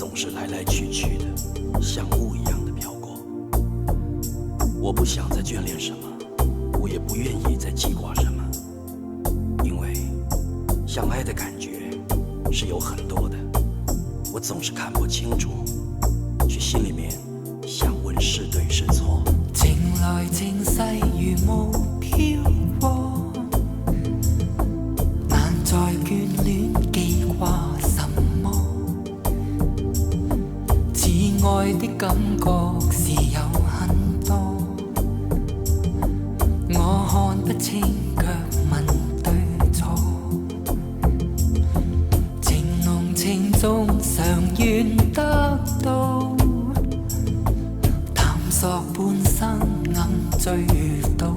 总是来来去去的，像雾一样的飘过。我不想再眷恋什么，我也不愿意再记挂什么，因为相爱的感觉是有很多的，我总是看不清楚，却心里面想问是对是错。情來情逝如霧飄過，難再眷戀記掛什麼，似愛的感覺是有很多，我看不清卻問對錯，情濃情重常願得到，探索半生暗醉到，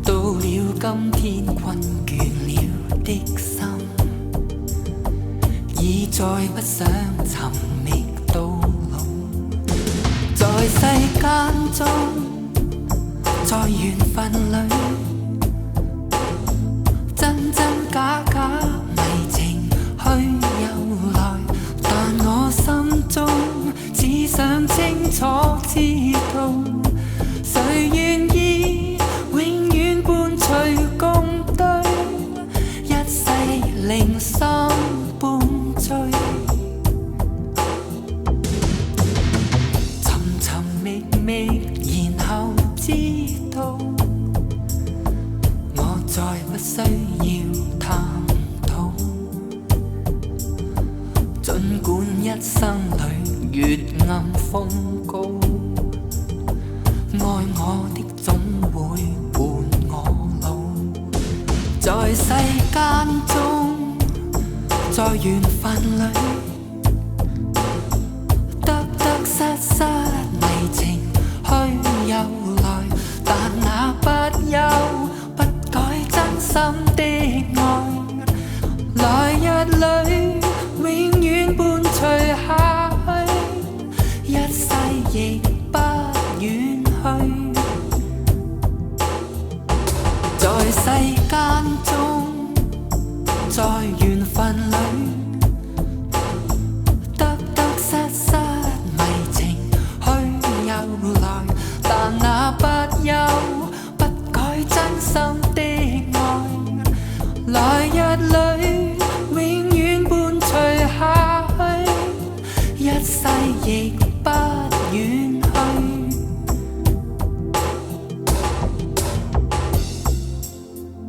到了今天困倦了的心，已再不想尋覓到老，在世間中，在緣分裏，真真假假迷情去又來，但我心中只想清楚知道，誰願意永遠伴隨共對，一世零心半醉，尋尋覓覓，然後知道，我再不需要探討，儘管一生裏越暗風高，愛我的總會伴我老，在世間中，在緣分裏，得得失失迷情去又來，但那不休不改真心的愛，來日裏永遠伴隨下去，一世亦不遠去，在世間中，在緣分裏，得得失失迷情去又來，但那不休不改真心的愛，來日裏永遠伴隨下去，一世亦不遠去。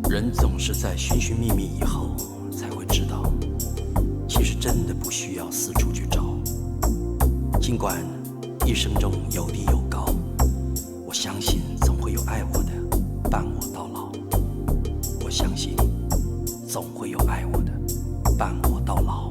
人总是在寻寻觅觅以后才会知道，其实真的不需要四处去找。尽管一生中有低有高，我相信总会有爱我的伴我到老，我相信总会有爱我的伴我到老。